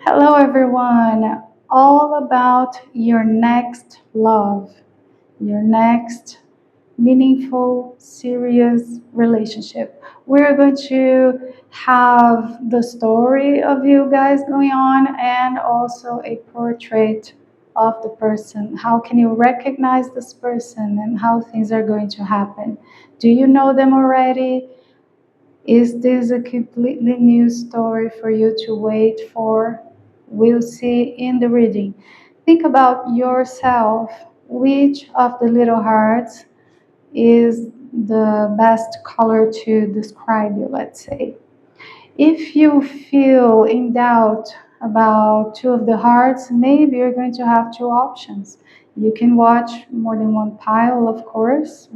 Hello, everyone. All about your next love, your next meaningful, serious relationship. We're going to have the story of you guys going on and also a portrait of the person. How can you recognize this person and how things are going to happen? Do you know them already? Is this a completely new story for you to wait for? We'll see in the reading. Think about yourself. Which of the little hearts is the best color to describe you, let's say? If you feel in doubt about two of the hearts, maybe you're going to have two options. You can watch more than one pile, of course.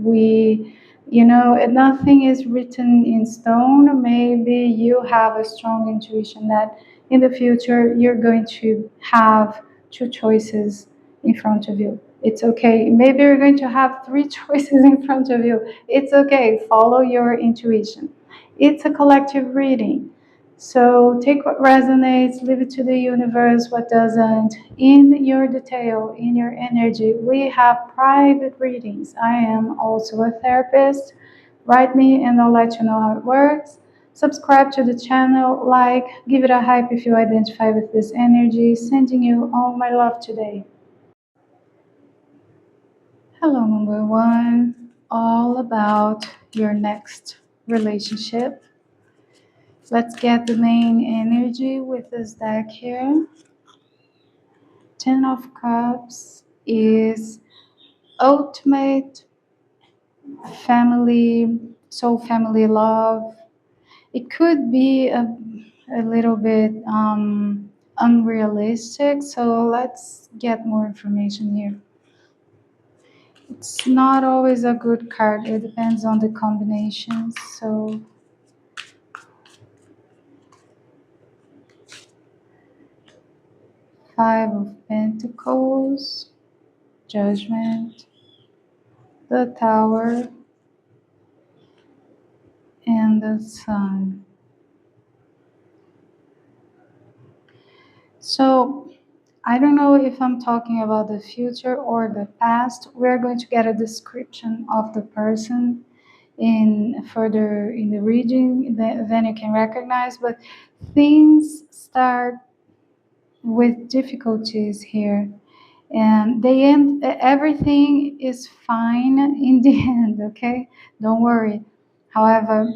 Nothing is written in stone. Maybe you have a strong intuition that in the future you're going to have two choices in front of you. It's okay. Maybe you're going to have three choices in front of you. It's okay. Follow your intuition. It's a collective reading. So take what resonates, leave it to the universe, what doesn't. In your detail, in your energy, we have private readings. I am also a therapist. Write me and I'll let you know how it works. Subscribe to the channel, like, give it a hype if you identify with this energy. Sending you all my love today. Hello, number one. All about your next relationship. Let's get the main energy with this deck here. Ten of Cups is ultimate family, soul family love. It could be a little bit unrealistic, so let's get more information here. It's not always a good card, it depends on the combinations. So Five of Pentacles, Judgment, the Tower, and the Sun. So I don't know if I'm talking about the future or the past. We're going to get a description of the person in further in the reading, then you can recognize. But things start with difficulties here, and they end. Everything is fine in the end. Okay, don't worry. However,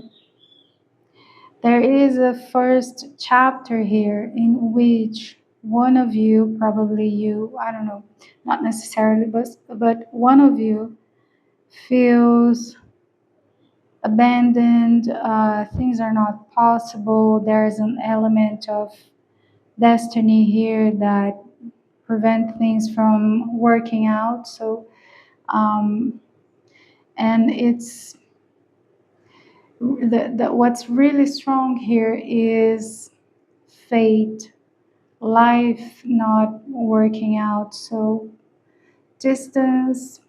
there is a first chapter here in which one of you, probably you, I don't know, not necessarily, but one of you feels abandoned, things are not possible. There's an element of destiny here that prevent things from working out. So, and it's what's really strong here is fate, life not working out. So distance,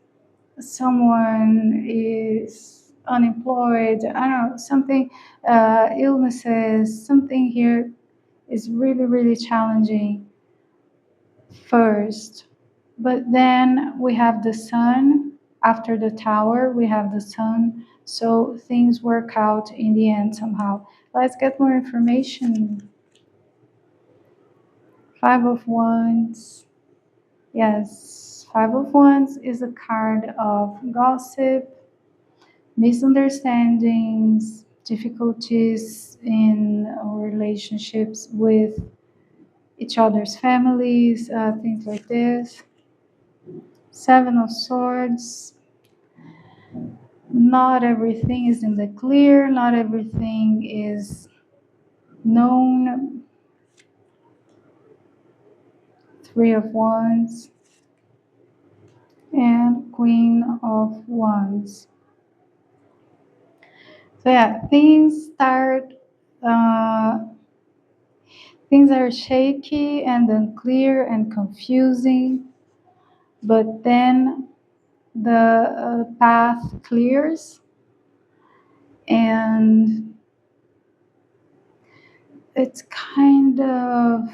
someone is unemployed, I don't know, something, illnesses, something here is really, really challenging first. But then we have the sun. After the Tower, we have the sun. So things work out in the end somehow. Let's get more information. Five of Wands. Yes, Five of Wands is a card of gossip, misunderstandings, difficulties in relationships with each other's families, things like this. Seven of Swords. Not everything is in the clear, not everything is known. Three of Wands and Queen of Wands. So yeah, things are shaky and unclear and confusing, but then the path clears, and it's kind of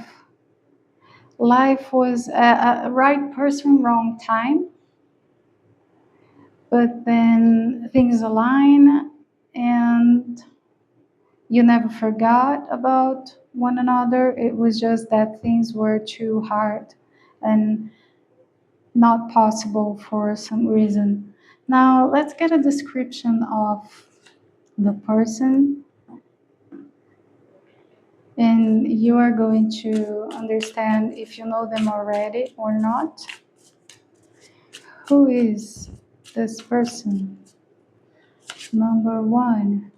Life was a right person, wrong time, but then things align and you never forgot about one another. It was just that things were too hard and not possible for some reason. Now, let's get a description of the person, and you are going to understand if you know them already or not. Who is this person? Number one,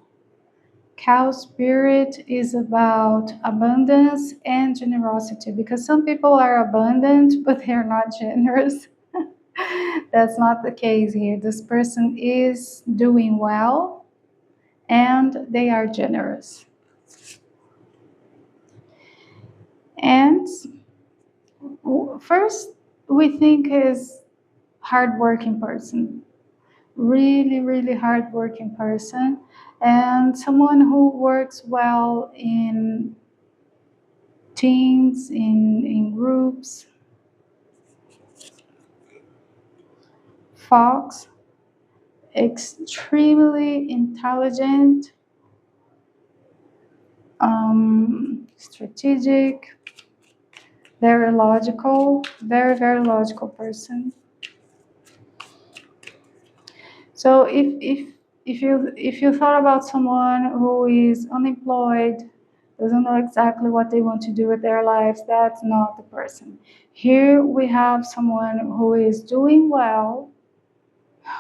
cow spirit is about abundance and generosity, because some people are abundant but they're not generous. That's not the case here. This person is doing well and they are generous. And first, we think is hardworking person, really, really hardworking person, and someone who works well in teams, in groups. Fox, extremely intelligent, strategic, very logical, very, very logical person. So if you thought about someone who is unemployed, doesn't know exactly what they want to do with their lives, that's not the person. Here we have someone who is doing well,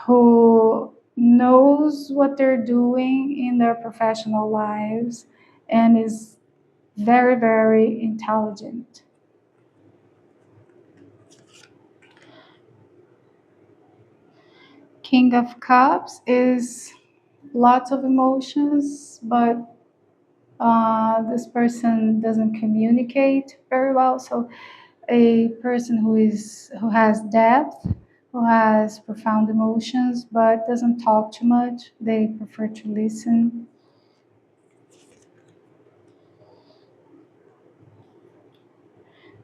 who knows what they're doing in their professional lives, and is very, very intelligent. King of Cups is lots of emotions, but this person doesn't communicate very well. So a person who has depth, who has profound emotions, but doesn't talk too much. They prefer to listen.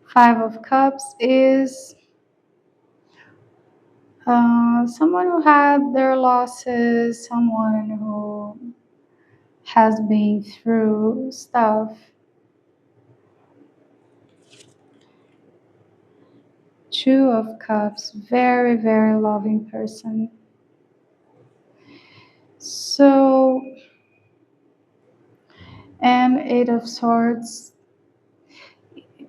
Five of Cups is someone who had their losses, someone who has been through stuff. Two of Cups, very, very loving person. So, and Eight of Swords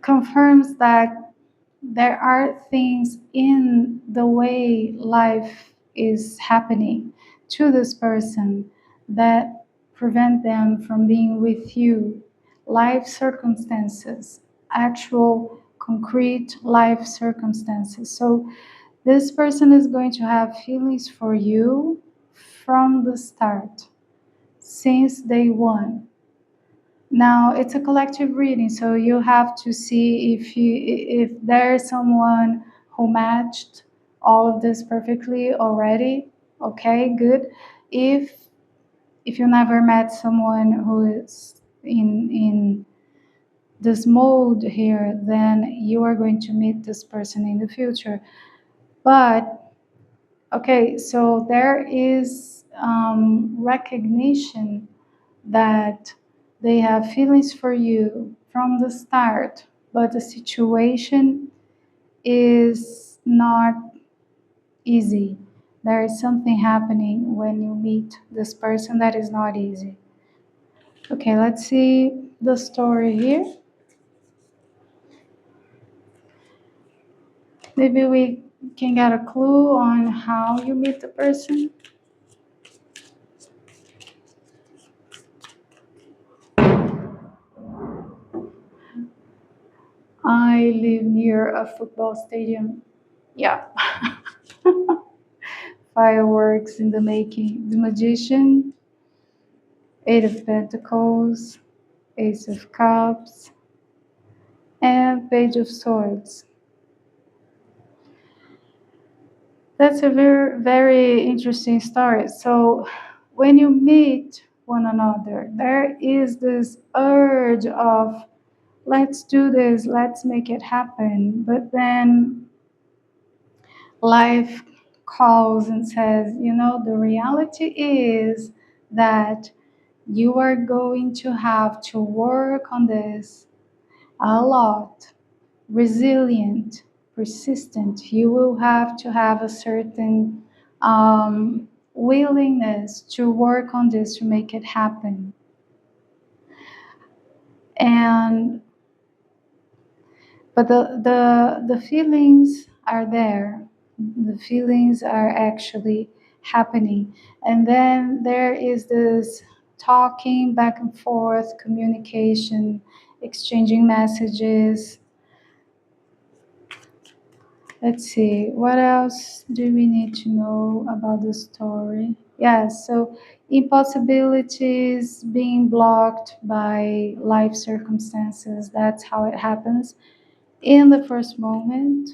confirms that there are things in the way life is happening to this person that prevent them from being with you. Life circumstances, actual concrete life circumstances. So this person is going to have feelings for you from the start, since day one. Now it's a collective reading, so you have to see if there's someone who matched all of this perfectly already. Okay, good. If you never met someone who is in this mode here, then you are going to meet this person in the future. But okay, so there is recognition that they have feelings for you from the start, but the situation is not easy. There is something happening when you meet this person that is not easy. Okay, let's see the story here. Maybe we can get a clue on how you meet the person. I live near a football stadium. Yeah. Fireworks in the making. The Magician, Eight of Pentacles, Ace of Cups, and Page of Swords. That's a very, very interesting story. So, when you meet one another, there is this urge of let's do this, let's make it happen. But then life calls and says, the reality is that you are going to have to work on this a lot, resilient, persistent. You will have to have a certain willingness to work on this to make it happen. And but the feelings are there. The feelings are actually happening. And then there is this talking back and forth, communication, exchanging messages. Let's see, what else do we need to know about the story? Yes, so impossibilities being blocked by life circumstances, that's how it happens in the first moment.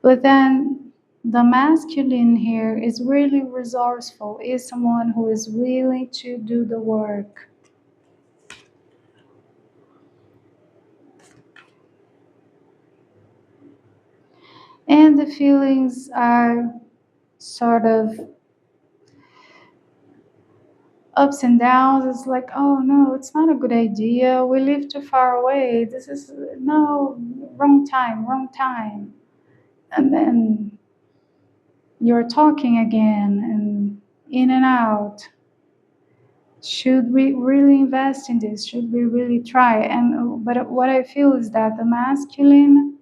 But then the masculine here is really resourceful, is someone who is willing to do the work. And the feelings are sort of ups and downs. It's like, oh no, it's not a good idea. We live too far away. This is no, wrong time, wrong time. And then you're talking again and in and out. Should we really invest in this? Should we really try? And but what I feel is that the masculine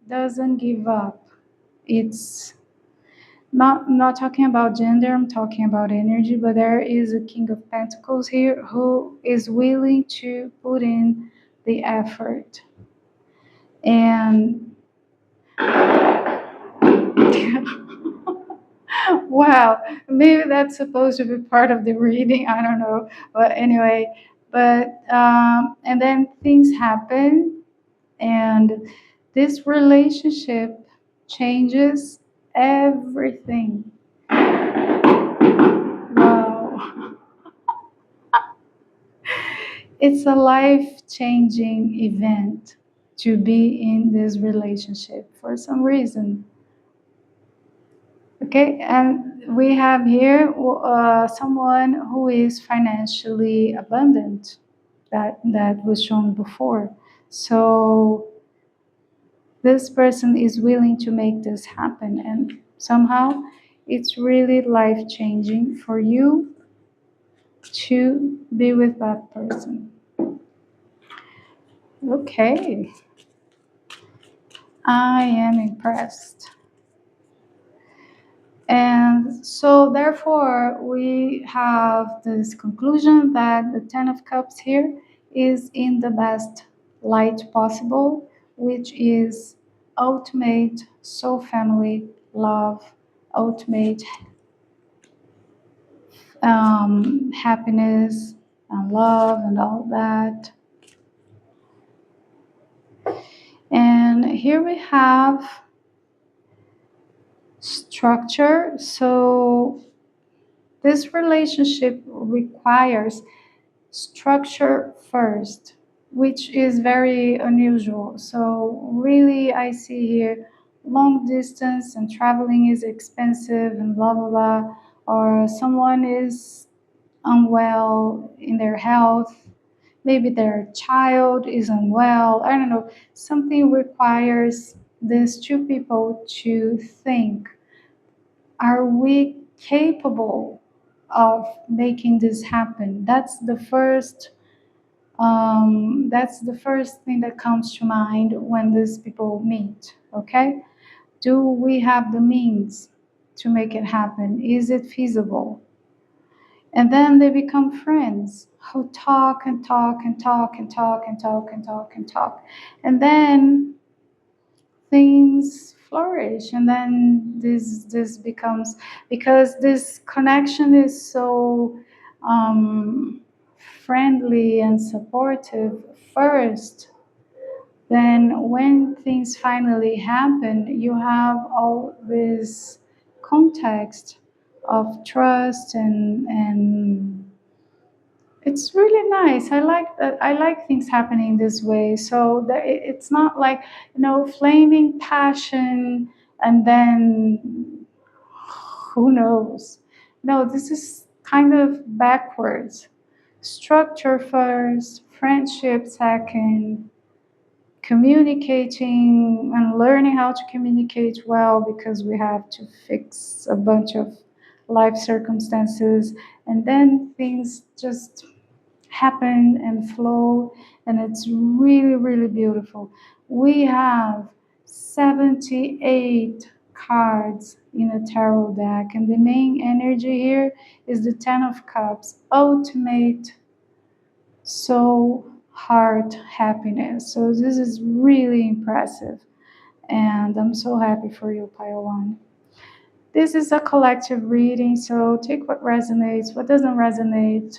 doesn't give up. It's not talking about gender, I'm talking about energy, but there is a King of Pentacles here who is willing to put in the effort. And wow, maybe that's supposed to be part of the reading, I don't know. But anyway, and then things happen, and this relationship changes everything. Wow. It's a life-changing event to be in this relationship for some reason. Okay, and we have here someone who is financially abundant. That was shown before. So this person is willing to make this happen, and somehow it's really life-changing for you to be with that person. Okay, I am impressed. And so, therefore, we have this conclusion that the Ten of Cups here is in the best light possible, which is ultimate soul family love, ultimate happiness and love and all that. And here we have structure. So this relationship requires structure first, which is very unusual. So really I see here long distance and traveling is expensive and blah blah blah, or someone is unwell in their health, maybe their child is unwell, I don't know, something requires these two people to think, are we capable of making this happen? That's the first thing that comes to mind when these people meet. Okay, do we have the means to make it happen? Is it feasible? And then they become friends who talk and talk and talk and talk and talk and talk and talk. And then things flourish. And then this becomes, because this connection is so friendly and supportive first, then when things finally happen, you have all this context of trust and It's really nice. I like that. I like things happening this way. So that it's not like, flaming passion and then who knows. No, this is kind of backwards. Structure first, friendship second, communicating and learning how to communicate well because we have to fix a bunch of life circumstances, and then things just happen and flow, and it's really, really beautiful. We have 78 cards in a tarot deck, and the main energy here is the 10 of Cups, ultimate soul, heart, happiness. So this is really impressive, and I'm so happy for you, Pile 1. This is a collective reading, so take what resonates, what doesn't resonate,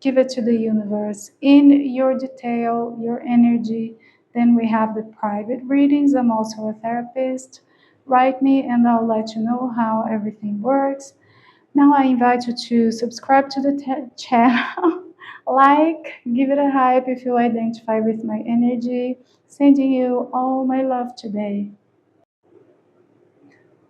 give it to the universe in your detail, your energy. Then we have the private readings. I'm also a therapist. Write me and I'll let you know how everything works. Now I invite you to subscribe to the channel, like, give it a hype if you identify with my energy. Sending you all my love today.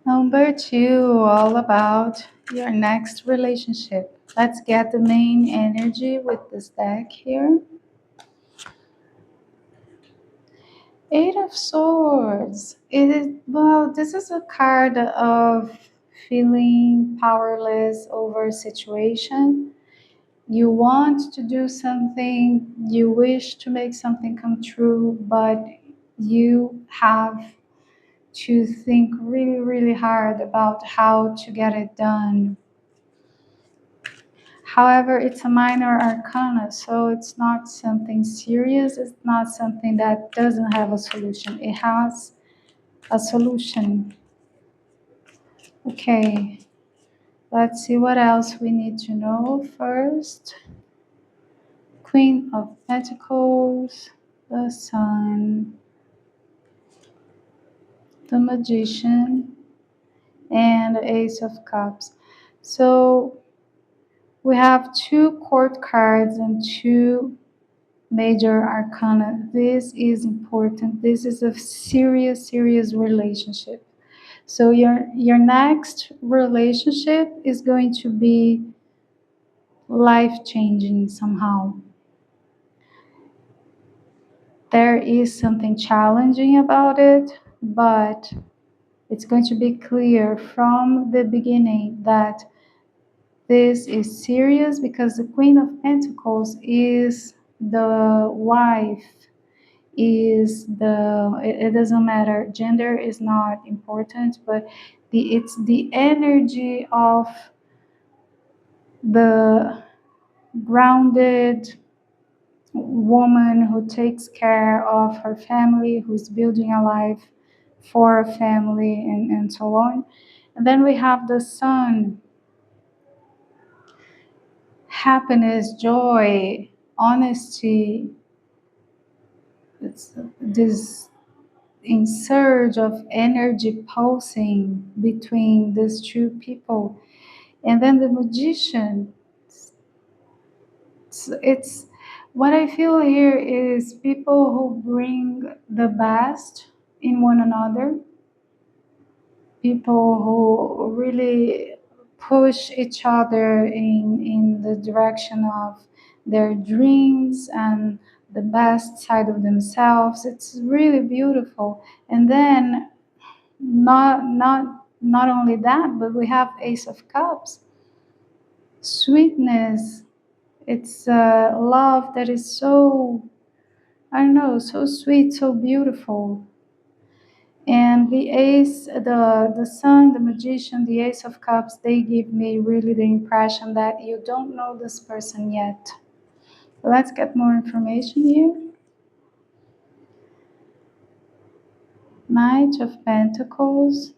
Number 2, all about your next relationship. Let's get the main energy with this deck here. Eight of Swords. This is a card of feeling powerless over a situation. You want to do something, you wish to make something come true, but you have to think really, really hard about how to get it done. However, it's a minor arcana, so it's not something serious. It's not something that doesn't have a solution. It has a solution. Okay, let's see what else we need to know first. Queen of Pentacles, the Sun, the Magician, and the Ace of Cups. So we have 2 court cards and 2 major arcana. This is important. This is a serious, serious relationship. So your next relationship is going to be life-changing somehow. There is something challenging about it, but it's going to be clear from the beginning that this is serious because the Queen of Pentacles is the wife, it doesn't matter, gender is not important, but it's the energy of the grounded woman who takes care of her family, who's building a life for a family, and so on. And then we have the Sun, happiness, joy, honesty. It's this in surge of energy pulsing between these 2 people. And then the Magician, it's what I feel here is people who bring the best in one another, people who really push each other in the direction of their dreams and the best side of themselves. It's really beautiful. And then not only that, but we have Ace of Cups, sweetness. It's love that is so, I don't know, so sweet, so beautiful. And the Sun, the Magician, the Ace of Cups, they give me really the impression that you don't know this person yet. Let's get more information here. Knight of Pentacles.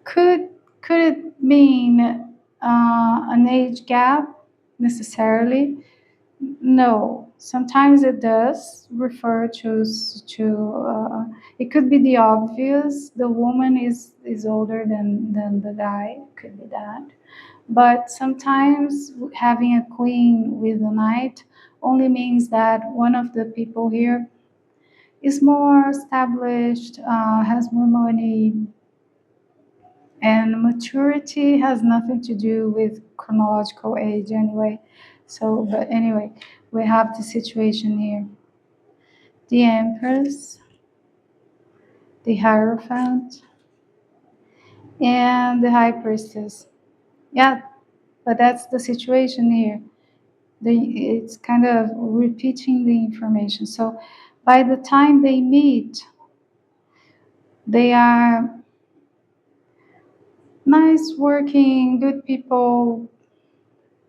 Could it mean an age gap necessarily? No, sometimes it does refer to. It could be the obvious. The woman is older than the guy. Could be that, But sometimes having a queen with the knight only means that one of the people here is more established, has more money, and maturity has nothing to do with chronological age anyway. So, but anyway, we have the situation here: the Empress, the Hierophant, and the High Priestess. Yeah, but that's the situation here. It's kind of repeating the information. So by the time they meet, they are nice, working, good people.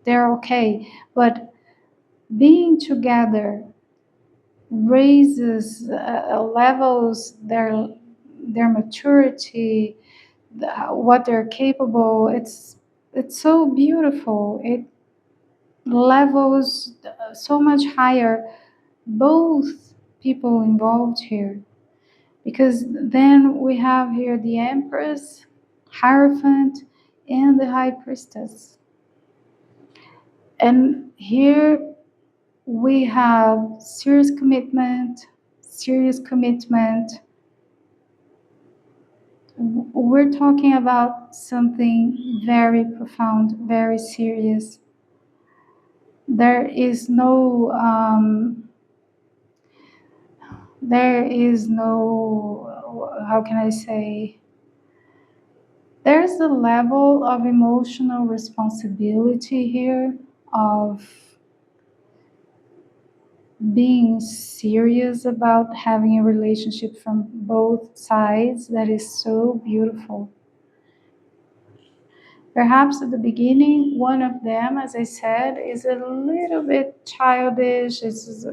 They're okay. But being together raises, levels their maturity, what they're capable. It's so beautiful. It levels so much higher both people involved here, because then we have here the Empress, Hierophant, and the High Priestess. And here we have serious commitment. We're talking about something very profound, very serious. There is no, how can I say, there's a level of emotional responsibility here, of being serious about having a relationship from both sides, that is so beautiful. Perhaps at the beginning, one of them, as I said, is a little bit childish,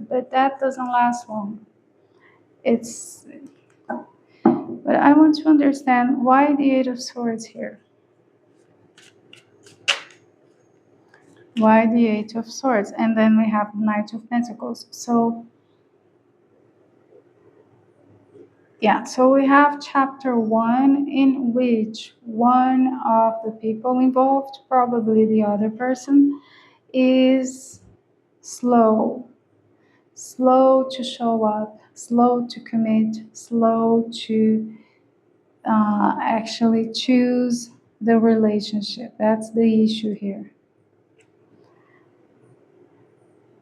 but that doesn't last long. It's, but I want to understand why the Eight of Swords here. Why the Eight of Swords? And then we have the Knight of Pentacles. So yeah, so we have chapter 1, in which one of the people involved, probably the other person, is slow to show up, slow to commit, slow to actually choose the relationship. That's the issue here.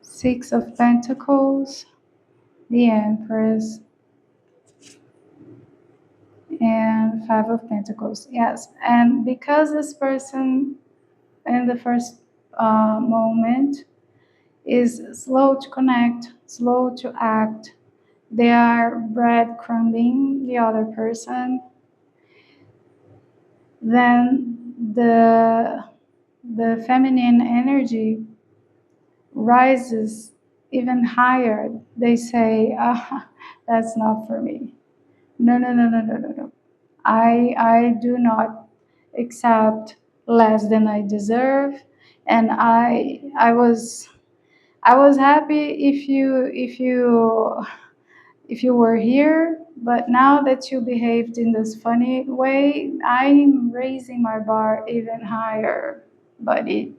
Six of Pentacles, the Empress, and Five of Pentacles. Yes, and because this person in the first moment is slow to connect, slow to act, they are breadcrumbing the other person, then the feminine energy rises even higher. They say, that's not for me. No, no, no, no, no, no, no. I do not accept less than I deserve, and I was happy if you were here, but now that you behaved in this funny way, I'm raising my bar even higher, buddy.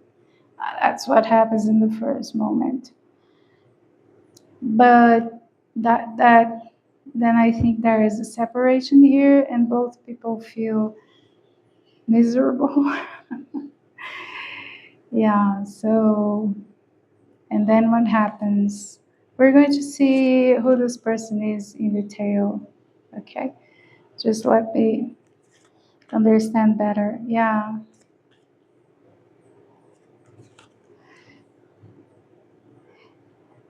That's what happens in the first moment. But that then I think there is a separation here, and both people feel miserable. Yeah, so, and then what happens? We're going to see who this person is in detail. Okay, just let me understand better. Yeah.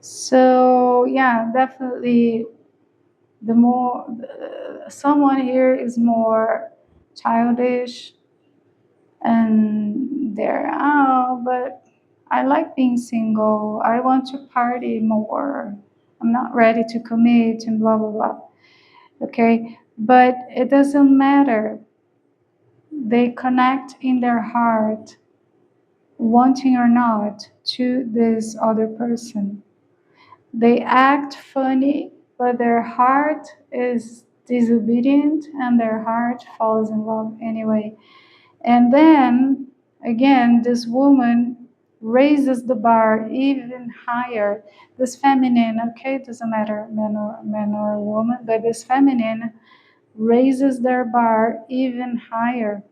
So yeah, definitely the more someone here is more childish, and they're, oh, but I like being single. I want to party more. I'm not ready to commit and blah blah blah. Okay, but it doesn't matter. They connect in their heart, wanting or not, to this other person. They act funny, but their heart is disobedient and their heart falls in love anyway. And then Again, this woman raises the bar even higher. This feminine, okay, it doesn't matter man or woman, but this feminine raises their bar even higher.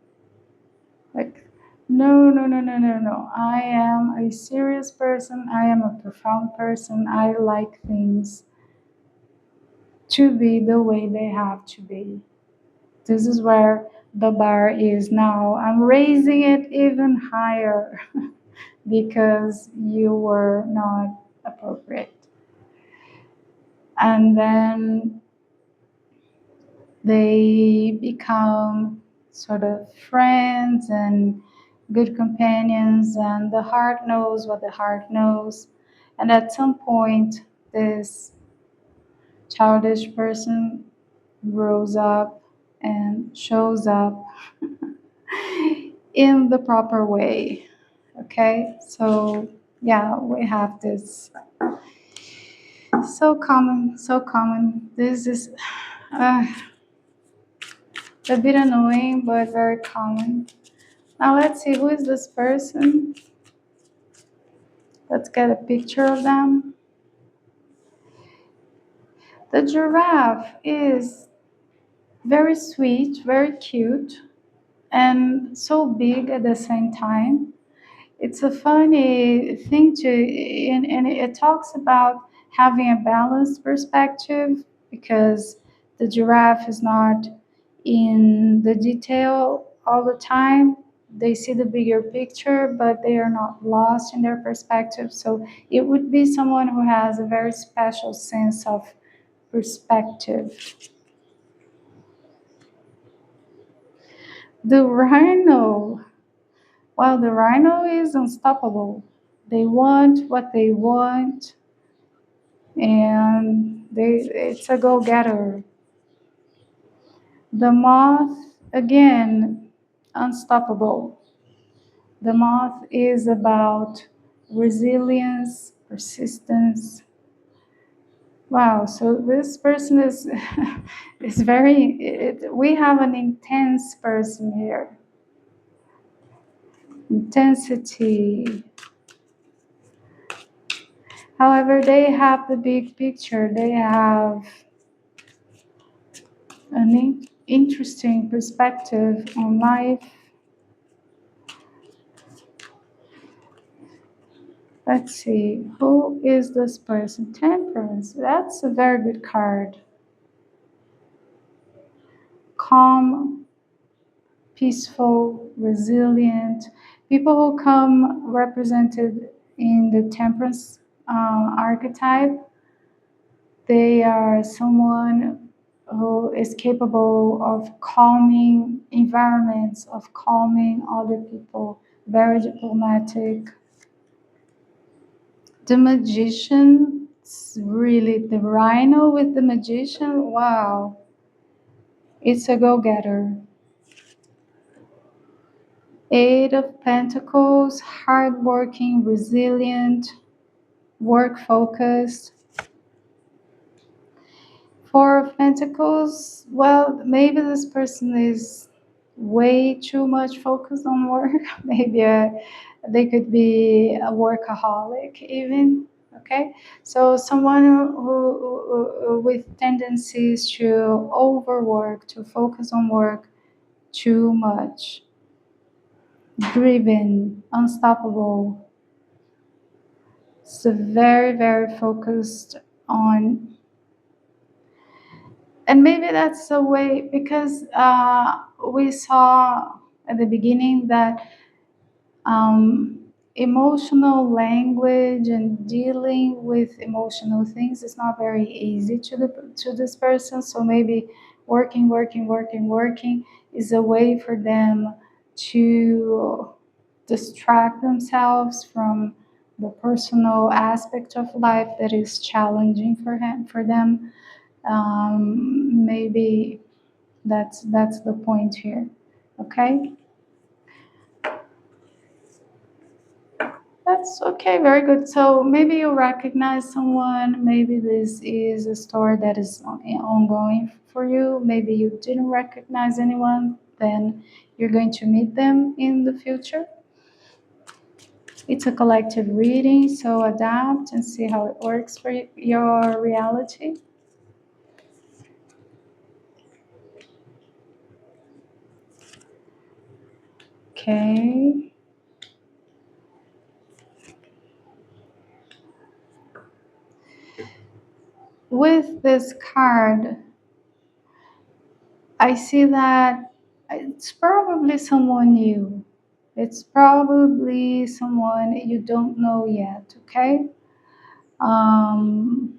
Like, no, no, no, no, no, no. I am a serious person. I am a profound person. I like things to be the way they have to be. This is where the bar is now. I'm raising it even higher because you were not appropriate. And then they become sort of friends and good companions, and the heart knows what the heart knows. And at some point, this childish person grows up and shows up in the proper way. Okay, so yeah, we have this so common, so common. This is uh, a bit annoying, but very common. Now let's see, who is this person? Let's get a picture of them. The giraffe is very sweet, very cute, and so big at the same time. It's a funny thing to, and it talks about having a balanced perspective because the giraffe is not in the detail all the time. They see the bigger picture, but they are not lost in their perspective. So it would be someone who has a very special sense of perspective. The rhino, well, the rhino is unstoppable. They want what they want, and it's a go-getter. The moth, again, unstoppable. The moth is about resilience, persistence. Wow, so this person is is we have an intense person here. Intensity. However, they have the big picture. They have an interesting perspective on life. Let's see, who is this person? Temperance. That's a very good card. Calm, peaceful, resilient. People who come represented in the temperance archetype, they are someone who is capable of calming environments, of calming other people, very diplomatic. The magician, it's really the rhino with the magician. Wow, it's a go-getter. Eight of Pentacles, hardworking, resilient, work focused. Four of Pentacles, well, maybe this person is way too much focused on work. Maybe they could be a workaholic even. Okay, so someone who with tendencies to overwork, to focus on work too much, driven, unstoppable. So very, very focused on, and maybe that's a way because we saw at the beginning that um, emotional language and dealing with emotional things is not very easy to this person. So maybe working is a way for them to distract themselves from the personal aspect of life that is challenging for them. Maybe that's the point here. Okay. That's okay, very good. So maybe you recognize someone, maybe this is a story that is ongoing for you. Maybe you didn't recognize anyone, then you're going to meet them in the future. It's a collective reading, so adapt and see how it works for your reality. Okay. With this card, I see that it's probably someone new. It's probably someone you don't know yet, okay? Um,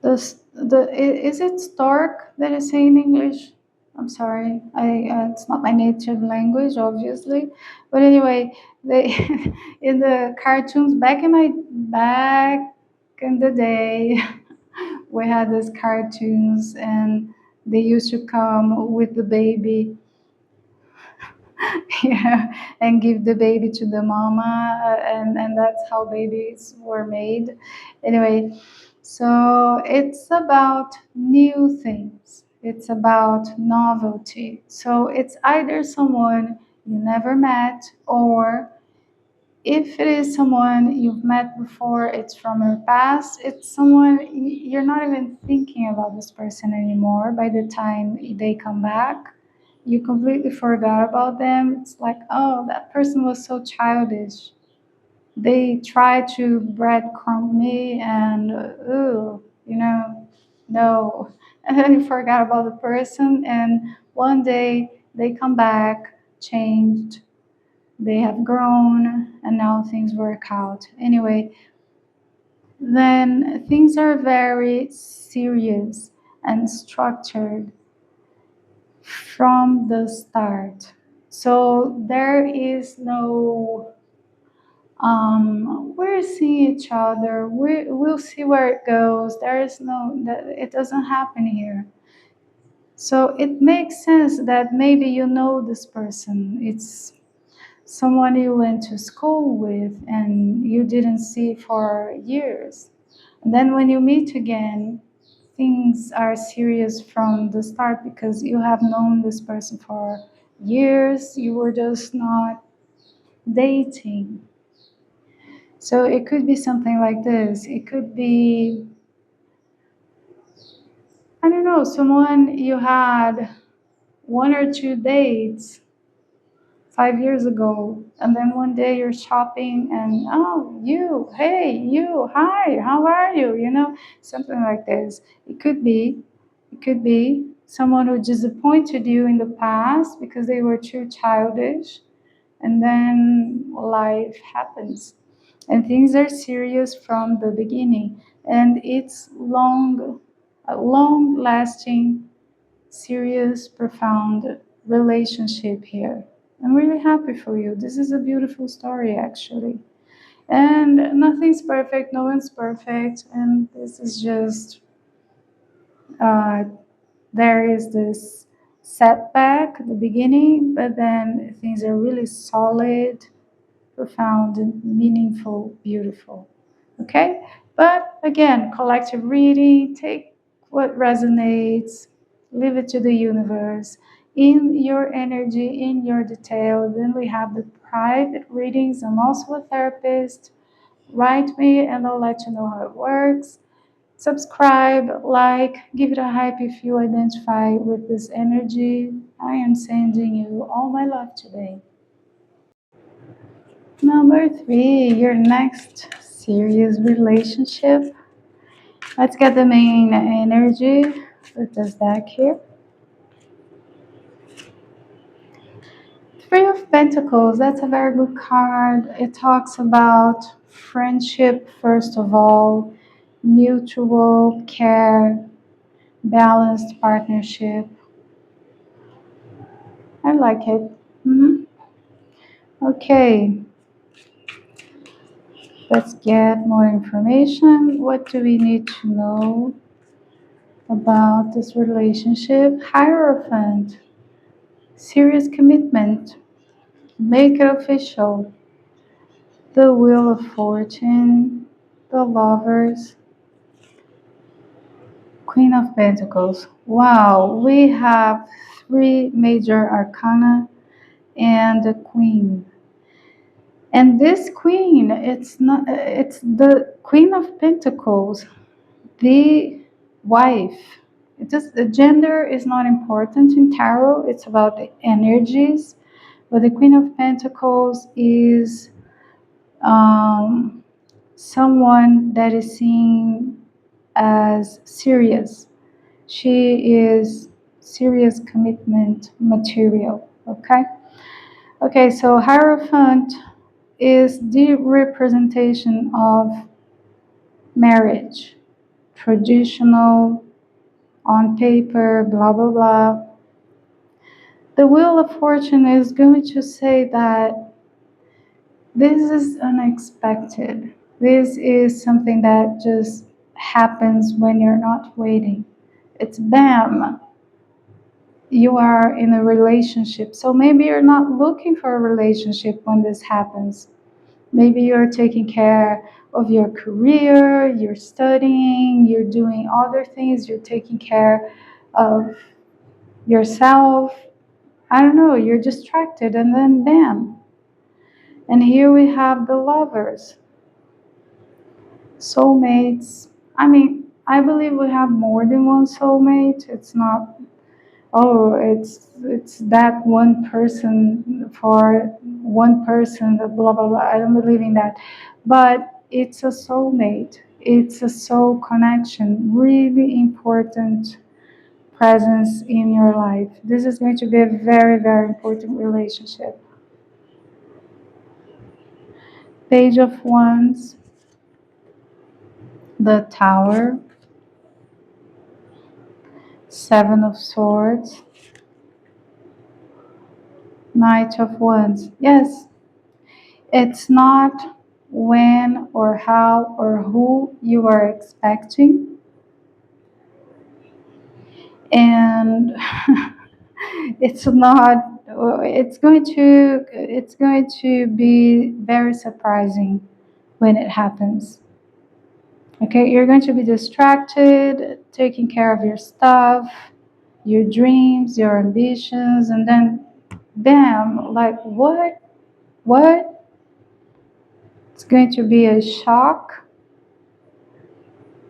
is it stork that I say in English? I'm sorry, it's not my native language, obviously. But anyway, they in the cartoons back in the day, we had these cartoons, and they used to come with the baby, yeah, and give the baby to the mama, and that's how babies were made. Anyway, so it's about new things. It's about novelty. So it's either someone you never met, or if it is someone you've met before, it's from your past. It's someone you're not even thinking about this person anymore by the time they come back. You completely forgot about them. It's like, oh, that person was so childish. They tried to breadcrumb me, and ooh, no. And then you forgot about the person, and one day they come back, changed, they have grown, and now things work out. Anyway, then things are very serious and structured from the start. So there is no, we're seeing each other, we'll see where it goes. There is no, that it doesn't happen here. So it makes sense that maybe you know this person. It's someone you went to school with and you didn't see for years. And then when you meet again, things are serious from the start because you have known this person for years. You were just not dating. So it could be something like this. It could be, I don't know, someone you had one or two dates 5 years ago, and then one day you're shopping and, oh, you, hey, you, hi, how are you? Something like this. It could be someone who disappointed you in the past because they were too childish, and then life happens and things are serious from the beginning, and it's a long lasting, serious, profound relationship here. I'm really happy for you. This is a beautiful story, actually. And nothing's perfect, no one's perfect, and this is just, uh, there is this setback at the beginning, but then things are really solid, profound, and meaningful, beautiful. Okay? But again, collective reading, take what resonates, leave it to the universe, in your energy, in your detail. Then we have the private readings. I'm also a therapist. Write me and I'll let you know how it works. Subscribe, like, give it a hype if you identify with this energy. I am sending you all my love today. Number 3, your next serious relationship. Let's get the main energy with this deck here. Three of Pentacles, that's a very good card. It talks about friendship, first of all, mutual care, balanced partnership. I like it. Okay, let's get more information. What do we need to know about this relationship? Hierophant, serious commitment, make it official. The Wheel of Fortune, the Lovers, Queen of Pentacles. Wow, we have three major arcana and the Queen. And this queen, it's not, it's the Queen of Pentacles, the wife. It just, the gender is not important in tarot. It's about the energies. But the Queen of Pentacles is um, someone that is seen as serious. She is serious commitment material. Okay. Okay. So Hierophant is the representation of marriage, traditional, on paper, blah, blah, blah. The Wheel of Fortune is going to say that this is unexpected. This is something that just happens when you're not waiting. It's bam, you are in a relationship. So maybe you're not looking for a relationship when this happens. Maybe you're taking care of your career, you're studying, you're doing other things, you're taking care of yourself. I don't know, you're distracted, and then bam. And here we have the lovers, soulmates. I mean, I believe we have more than one soulmate. It's not, oh, it's that one person for one person, blah blah blah. I don't believe in that. But it's a soulmate. It's a soul connection. Really important presence in your life. This is going to be a very, very important relationship. Page of Wands, the Tower, Seven of Swords, Knight of Wands. Yes, it's not when or how or who you are expecting. And it's going to be very surprising when it happens. Okay, you're going to be distracted, taking care of your stuff, your dreams, your ambitions, and then bam, like what? What? It's going to be a shock.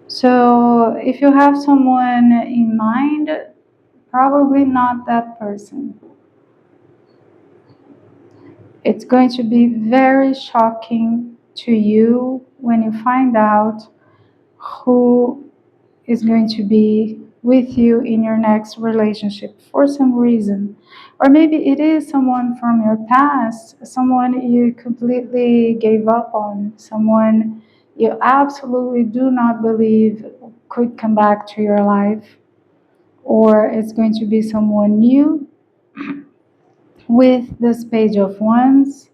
So if you have someone in mind, probably not that person. It's going to be very shocking to you when you find out who is going to be with you in your next relationship for some reason. Or maybe it is someone from your past, someone you completely gave up on, someone you absolutely do not believe could come back to your life. Or it's going to be someone new. With this Page of Wands,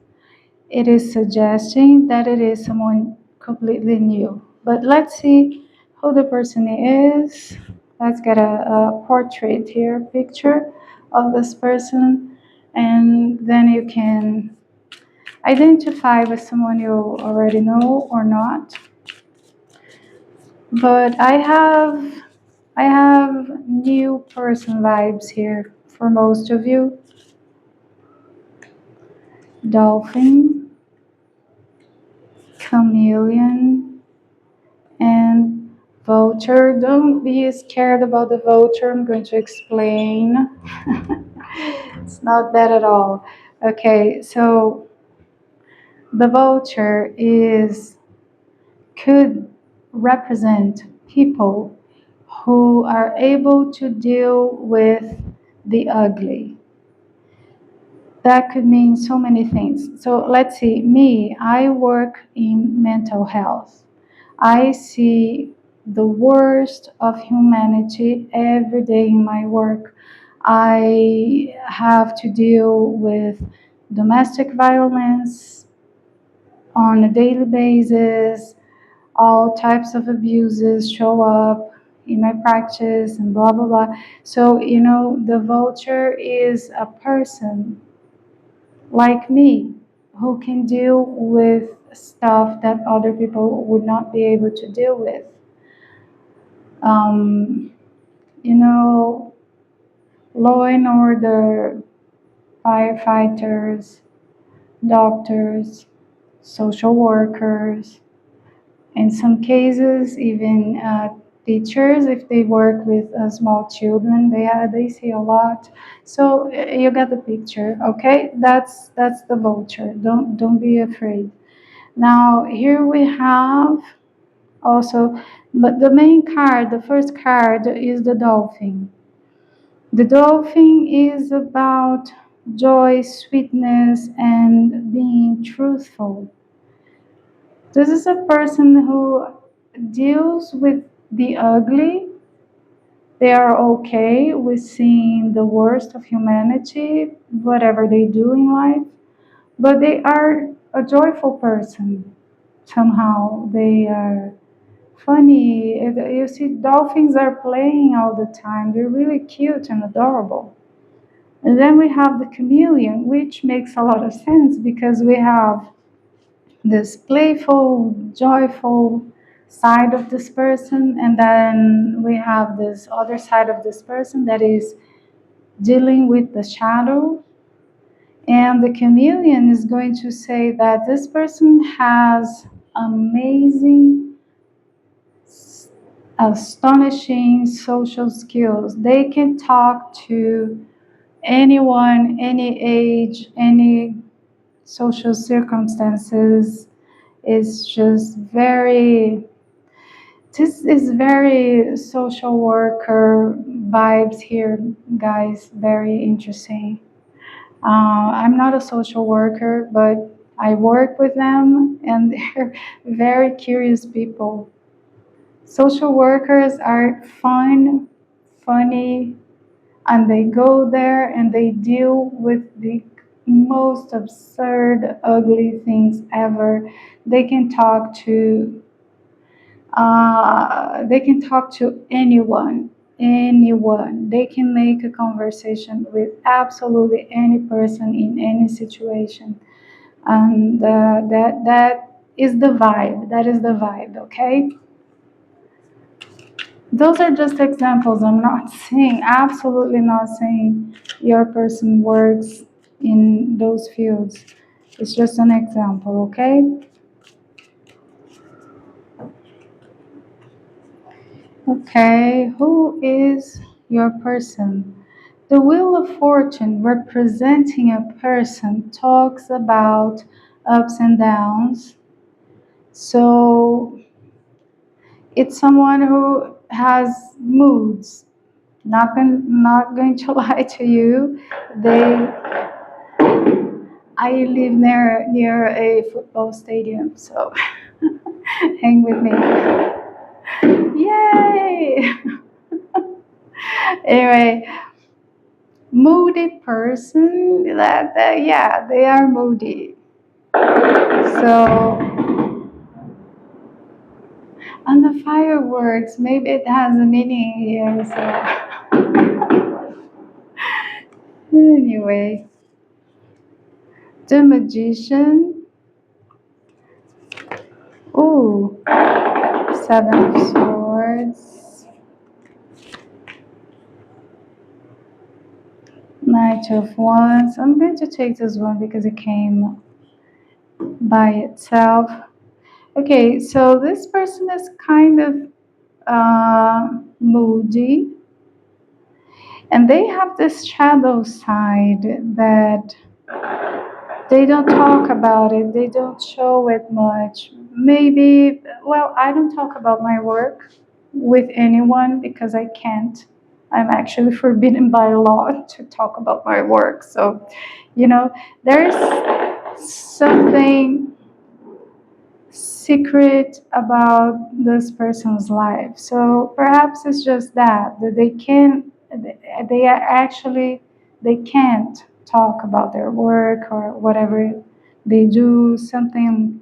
it is suggesting that it is someone completely new. But let's see who the person is. Let's get a portrait here, picture of this person, and then you can identify with someone you already know or not. But I have new person vibes here for most of you. Dolphin, chameleon, and vulture. Don't be scared about the vulture. I'm going to explain. It's not bad at all. Okay, so the vulture is could represent people who are able to deal with the ugly. That could mean so many things. So let's see, me, I work in mental health. I see the worst of humanity every day in my work. I have to deal with domestic violence on a daily basis. All types of abuses show up in my practice and blah, blah, blah. So, the vulture is a person like me who can deal with stuff that other people would not be able to deal with. Um, law and order, firefighters, doctors, social workers, in some cases, even teachers, if they work with small children, they see a lot. So you get the picture, okay? That's the vulture. Don't be afraid. Now here we have also, but the main card, the first card, is the dolphin. The dolphin is about joy, sweetness, and being truthful. This is a person who deals with the ugly. They are okay with seeing the worst of humanity, whatever they do in life, but they are a joyful person. Somehow they are funny. You see, dolphins are playing all the time. They're really cute and adorable. And then we have the chameleon, which makes a lot of sense because we have this playful, joyful side of this person, and then we have this other side of this person that is dealing with the shadow. And the chameleon is going to say that this person has amazing, astonishing social skills. They can talk to anyone, any age, any social circumstances. Is just very, this is very social worker vibes here, guys. Very interesting. I'm not a social worker, but I work with them, and they're very curious people. Social workers are fun, funny, and they go there and they deal with the most absurd, ugly things ever. They can talk to anyone. They can make a conversation with absolutely any person in any situation, and that is the vibe. That is the vibe. Okay. Those are just examples. I'm not saying, absolutely not saying your person works in those fields. It's just an example, okay? Okay, who is your person? The Wheel of Fortune, representing a person, talks about ups and downs. So it's someone who has moods. Not going to lie to you. They I live near a football stadium, so hang with me. Yay! Anyway, moody person. Yeah, they are moody. So, and the fireworks, maybe it has a meaning here. So, anyway, the magician. Ooh, Seven of Swords. Knight of Wands. I'm going to take this one because it came by itself. Okay, so this person is kind of moody, and they have this shadow side that they don't talk about it, they don't show it much. Maybe, well, I don't talk about my work with anyone because I can't. I'm actually forbidden by law to talk about my work. So, there's something secret about this person's life. So perhaps it's just that they are actually, they can't talk about their work or whatever they do, something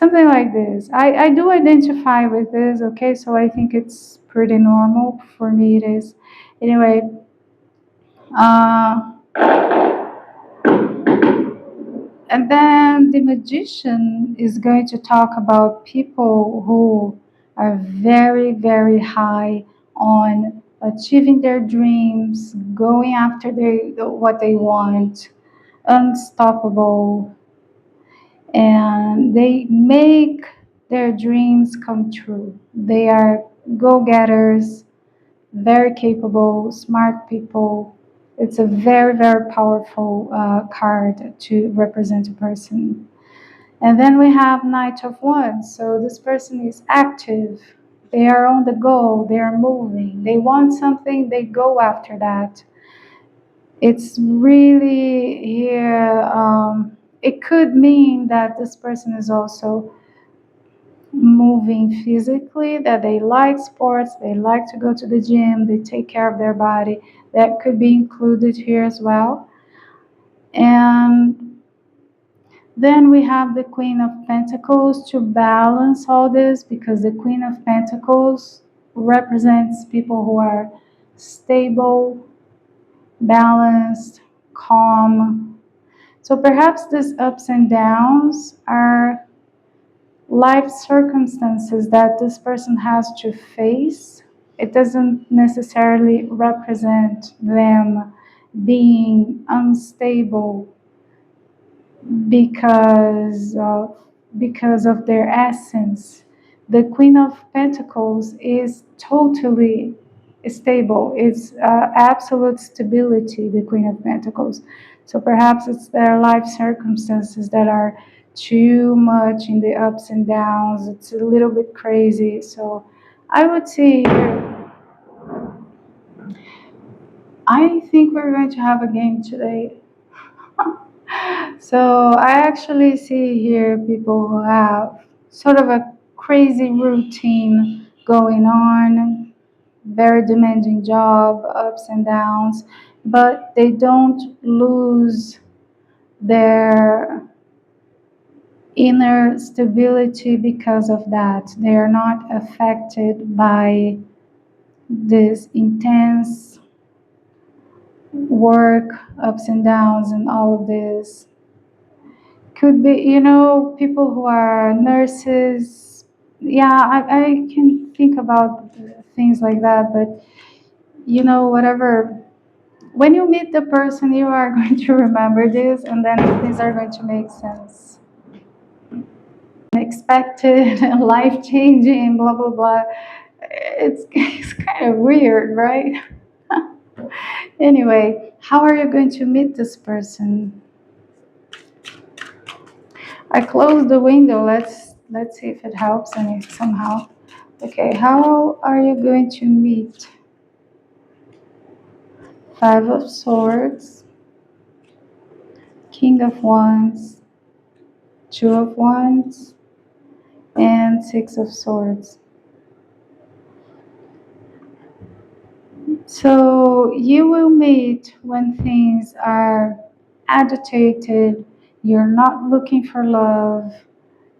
like this. I do identify with this, okay, so I think it's pretty normal. For me it is. Anyway, uh, and then the magician is going to talk about people who are very, very high on achieving their dreams, going after what they want, unstoppable. and they make their dreams come true. They are go-getters, very capable, smart people. It's a very, very powerful card to represent a person. And then we have Knight of Wands. So this person is active. They are on the go. They are moving. They want something. They go after that. It's really here. It could mean that this person is also moving physically, that they like sports, they like to go to the gym, they take care of their body. That could be included here as well. And then we have the Queen of Pentacles to balance all this, because the Queen of Pentacles represents people who are stable, balanced, calm. So perhaps these ups and downs are life circumstances that this person has to face. It doesn't necessarily represent them being unstable because of their essence. The Queen of Pentacles is totally stable. It's absolute stability, the Queen of Pentacles. So perhaps it's their life circumstances that are too much in the ups and downs. It's a little bit crazy. So I would say here, I think we're going to have a game today. So I actually see here people who have sort of a crazy routine going on, very demanding job, ups and downs, but they don't lose their inner stability because of that. They are not affected by this intense work, ups and downs, and all of this. Could be, people who are nurses. Yeah, I can think about things like that, but whatever. When you meet the person, you are going to remember this, and then things are going to make sense. Unexpected, life changing, blah, blah, blah. It's kind of weird, right? Anyway, how are you going to meet this person? I closed the window. Let's see if it helps any somehow. Okay, how are you going to meet? Five of Swords, King of Wands, Two of Wands, and Six of Swords. So you will meet when things are agitated, you're not looking for love,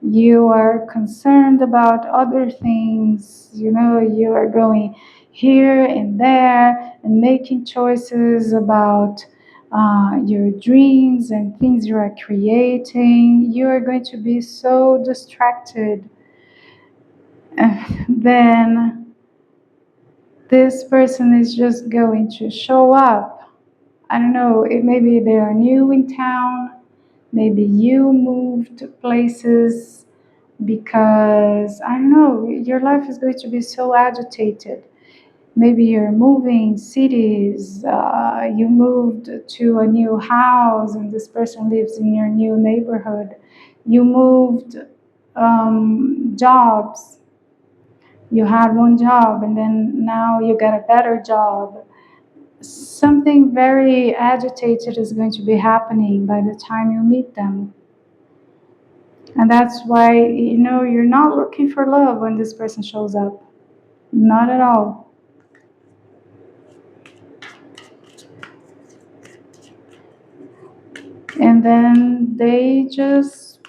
you are concerned about other things, you are going here and there and making choices about your dreams and things you are creating. You are going to be so distracted. Then this person is just going to show up. I don't know, maybe they are new in town, maybe you moved places, because I don't know, your life is going to be so agitated. Maybe you're moving cities, you moved to a new house and this person lives in your new neighborhood. You moved jobs. You had one job and then now you got a better job. Something very agitated is going to be happening by the time you meet them. And that's why, you're not looking for love when this person shows up. Not at all. And then they just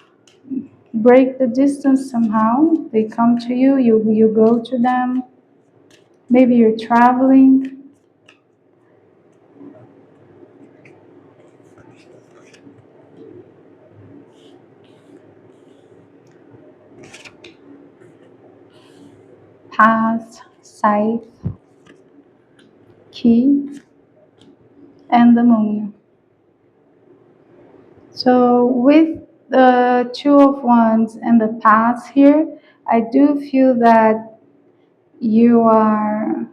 break the distance somehow. They come to you, you go to them. Maybe you're traveling. Path, scythe, key, and the moon. So with the Two of Wands and the Pass here, I do feel that you are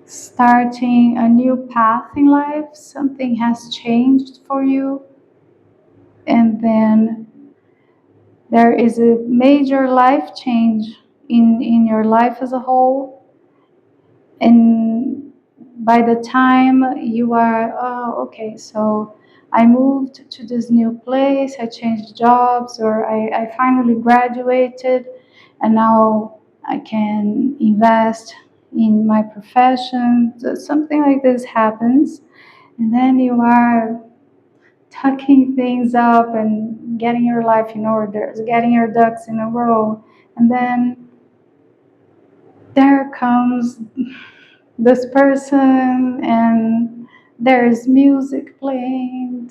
starting a new path in life. Something has changed for you, and then there is a major life change in your life as a whole. And by the time you are, oh, okay, so I moved to this new place, I changed jobs, or I finally graduated, and now I can invest in my profession. So something like this happens, and then you are tucking things up and getting your life in order, getting your ducks in a row, and then there comes this person and there's music playing.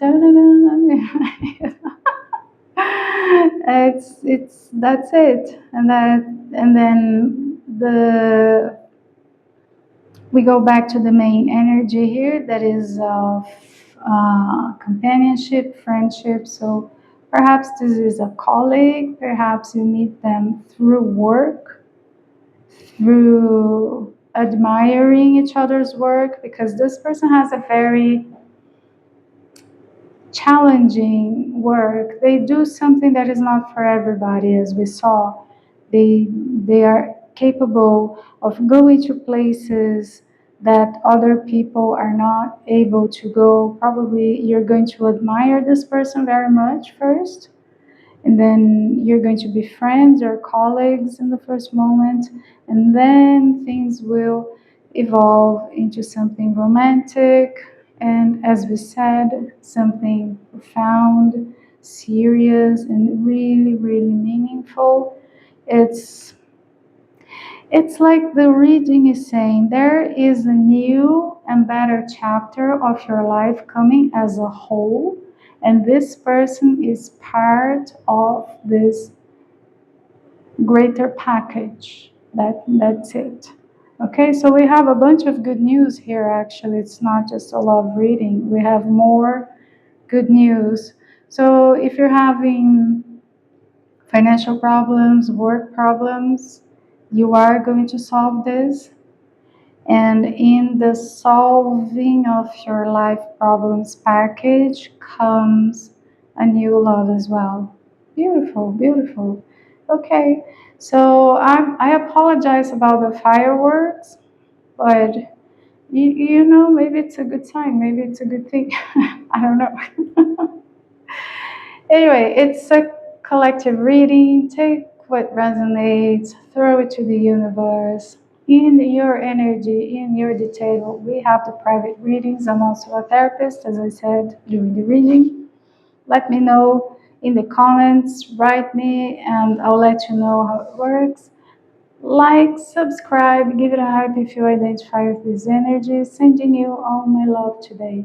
It's that's it, and then we go back to the main energy here, that is of companionship, friendship. So perhaps this is a colleague, perhaps you meet them through work, through admiring each other's work, because this person has a very challenging work. They do something that is not for everybody, as we saw. They are capable of going to places that other people are not able to go. Probably you're going to admire this person very much first, and then you're going to be friends or colleagues in the first moment, and then things will evolve into something romantic, and as we said, something profound, serious, and really, really meaningful. It's it's like the reading is saying there is a new and better chapter of your life coming as a whole, and this person is part of this greater package. That's it. Okay, so we have a bunch of good news here actually. It's not just a love reading. We have more good news. So if you're having financial problems, work problems, you are going to solve this. And in the solving of your life problems package comes a new love as well. Beautiful, beautiful. Okay, so I apologize about the fireworks, but you know, maybe it's a good sign, maybe it's a good thing. I don't know. Anyway, it's a collective reading. Take what resonates, throw it to the universe. In your energy, in your detail, we have the private readings. I'm also a therapist, as I said during the reading. Let me know in the comments, write me, and I'll let you know how it works. Like, subscribe, give it a hype if you identify with this energy. Sending you all my love today.